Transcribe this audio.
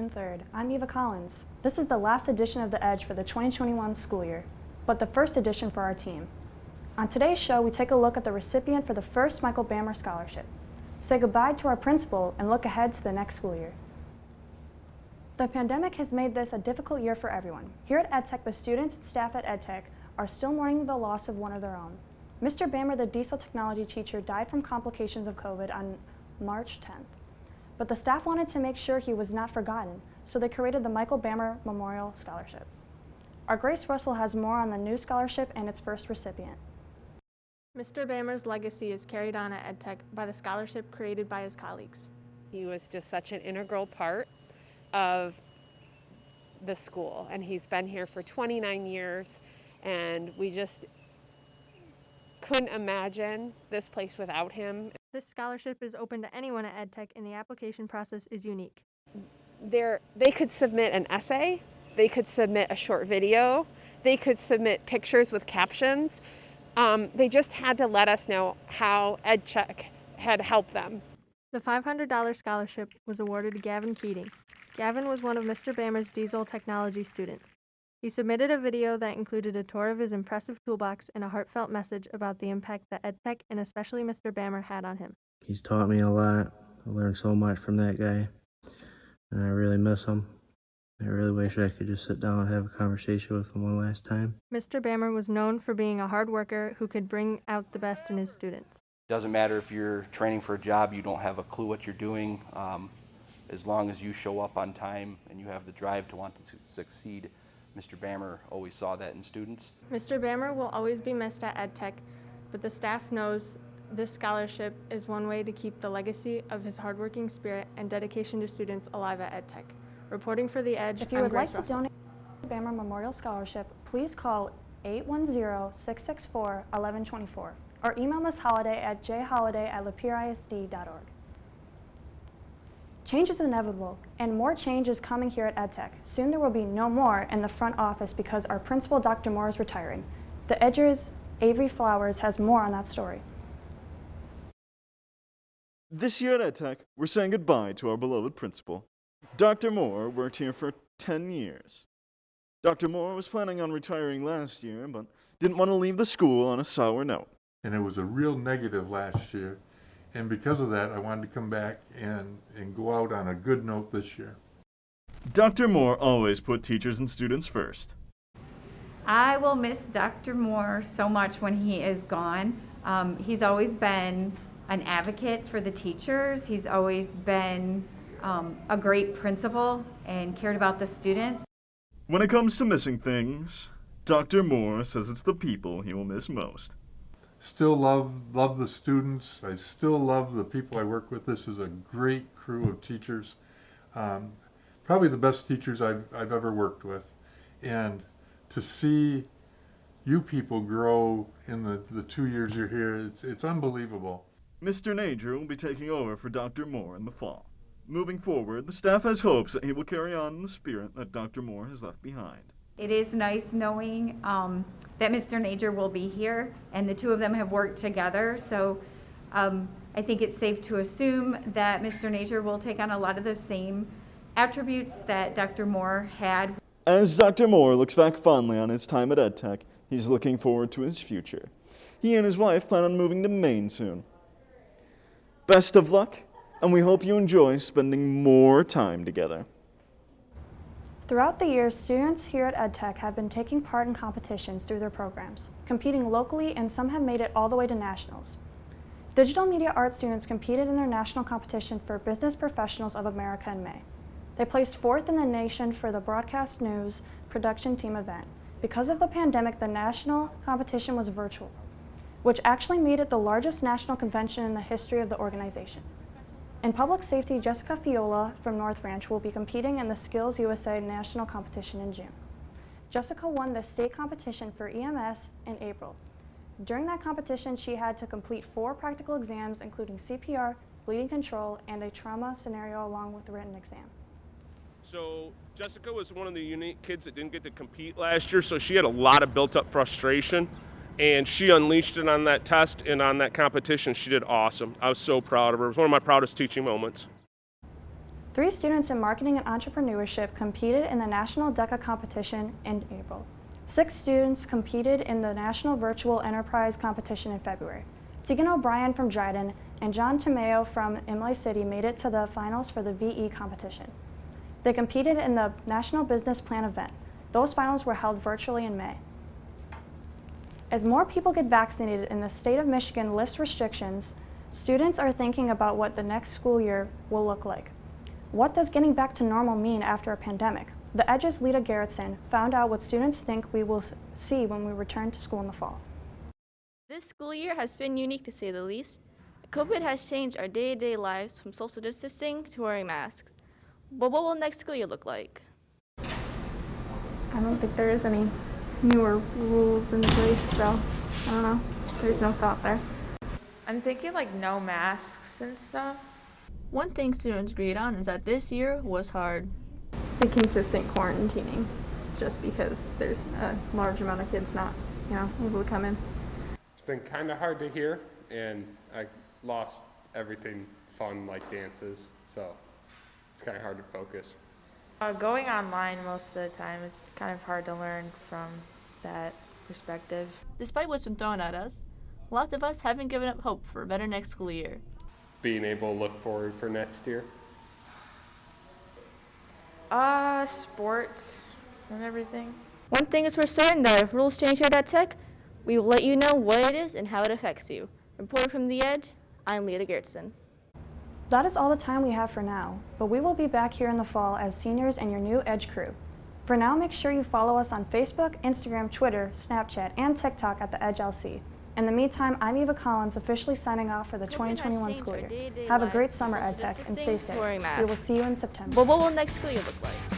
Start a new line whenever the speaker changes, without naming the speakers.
June 3rd. I'm Eva Collins. This is the last edition of The Edge for the 2021 school year, but the first edition for our team. On today's show, we take a look at the recipient for the first Michael Bammer Scholarship, say goodbye to our principal, and look ahead to the next school year. The pandemic has made this a difficult year for everyone. Here at EdTech, the students and staff at EdTech are still mourning the loss of one of their own. Mr. Bammer, the diesel technology teacher, died from complications of COVID on March 10th. But the staff wanted to make sure he was not forgotten, so they created the Michael Bammer Memorial Scholarship. Our Grace Russell has more on the new scholarship and its first recipient.
Mr. Bammer's legacy is carried on at EdTech by the scholarship created by his colleagues.
He was just such an integral part of the school, and he's been here for 29 years, and we just couldn't imagine this place without him.
This scholarship is open to anyone at EdTech, and the application process is unique.
They could submit an essay, they could submit a short video, they could submit pictures with captions. They just had to let us know how EdTech had helped them.
The $500 scholarship was awarded to Gavin Keating. Gavin was one of Mr. Bammer's diesel technology students. He submitted a video that included a tour of his impressive toolbox and a heartfelt message about the impact that EdTech and especially Mr. Bammer had on him.
He's taught me a lot. I learned so much from that guy, and I really miss him. I really wish I could just sit down and have a conversation with him one last time.
Mr. Bammer was known for being a hard worker who could bring out the best in his students.
Doesn't matter if you're training for a job, you don't have a clue what you're doing. As long as you show up on time and you have the drive to want to succeed, Mr. Bammer always saw that in students.
Mr. Bammer will always be missed at EdTech, but the staff knows this scholarship is one way to keep the legacy of his hardworking spirit and dedication to students alive at EdTech. Reporting for The Edge,
If you
I'm
would
Grace
like to
Russell.
donate to the Bammer Memorial Scholarship, please call 810-664-1124 or email Ms. Holliday at jholliday@lapeerisd.org. Change is inevitable, and more change is coming here at EdTech. Soon there will be no more in the front office because our principal, Dr. Moore, is retiring. The Edger's Avery Flowers has more on that story.
This year at EdTech, we're saying goodbye to our beloved principal. Dr. Moore worked here for 10 years. Dr. Moore was planning on retiring last year, but didn't want to leave the school on a sour note.
And it was a real negative last year. And because of that, I wanted to come back and go out on a good note this year.
Dr. Moore always put teachers and students first.
I will miss Dr. Moore so much when he is gone. He's always been an advocate for the teachers. He's always been a great principal and cared about the students.
When it comes to missing things, Dr. Moore says it's the people he will miss most.
Still love the students. I still love the people I work with. This is a great crew of teachers. Probably the best teachers I've ever worked with. And to see you people grow in the 2 years you're here, it's unbelievable.
Mr. Nager will be taking over for Dr. Moore in the fall. Moving forward, the staff has hopes that he will carry on in the spirit that Dr. Moore has left behind.
It is nice knowing that Mr. Nager will be here, and the two of them have worked together. So I think it's safe to assume that Mr. Nager will take on a lot of the same attributes that Dr. Moore had.
As Dr. Moore looks back fondly on his time at EdTech, he's looking forward to his future. He and his wife plan on moving to Maine soon. Best of luck, and we hope you enjoy spending more time together.
Throughout the years, students here at EdTech have been taking part in competitions through their programs, competing locally, and some have made it all the way to nationals. Digital media art students competed in their national competition for Business Professionals of America in May. They placed fourth in the nation for the Broadcast News production team event. Because of the pandemic, the national competition was virtual, which actually made it the largest national convention in the history of the organization. In public safety, Jessica Fiola from North Ranch will be competing in the Skills USA National Competition in June. Jessica won the state competition for EMS in April. During that competition, she had to complete 4 practical exams, including CPR, bleeding control, and a trauma scenario along with the written exam.
So Jessica was one of the unique kids that didn't get to compete last year, so she had a lot of built-up frustration. And she unleashed it on that test and on that competition. She did awesome. I was so proud of her. It was one of my proudest teaching moments.
3 students in marketing and entrepreneurship competed in the National DECA competition in April. 6 students competed in the National Virtual Enterprise competition in February. Tegan O'Brien from Dryden and John Tomeo from Imlay City made it to the finals for the VE competition. They competed in the National Business Plan event. Those finals were held virtually in May. As more people get vaccinated and the state of Michigan lifts restrictions, students are thinking about what the next school year will look like. What does getting back to normal mean after a pandemic? The Edge's Lita Gerritsen found out what students think we will see when we return to school in the fall.
This school year has been unique to say the least. COVID has changed our day-to-day lives from social distancing to wearing masks. But what will next school year look like?
I don't think there is any newer rules in place, so I don't know. There's no thought there.
I'm thinking like no masks and stuff.
One thing students agreed on is that this year was hard.
The consistent quarantining, just because there's a large amount of kids not, able to come in.
It's been kind of hard to hear, and I lost everything fun like dances, so it's kind of hard to focus.
Going online most of the time, it's kind of hard to learn from that perspective.
Despite what's been thrown at us, lots of us haven't given up hope for a better next school year.
Being able to look forward for next year.
Sports and everything.
One thing is for certain, that if rules change here at Tech, we will let you know what it is and how it affects you. Reporting from the Edge, I'm Lita Gerritsen.
That is all the time we have for now, but we will be back here in the fall as seniors and your new Edge crew. For now, make sure you follow us on Facebook, Instagram, Twitter, Snapchat, and TikTok at the Edge LC. In the meantime, I'm Eva Collins, officially signing off for the 2021 school year. Have a great summer, EdTech, and stay safe. We will see you in September.
But what will next school year look like?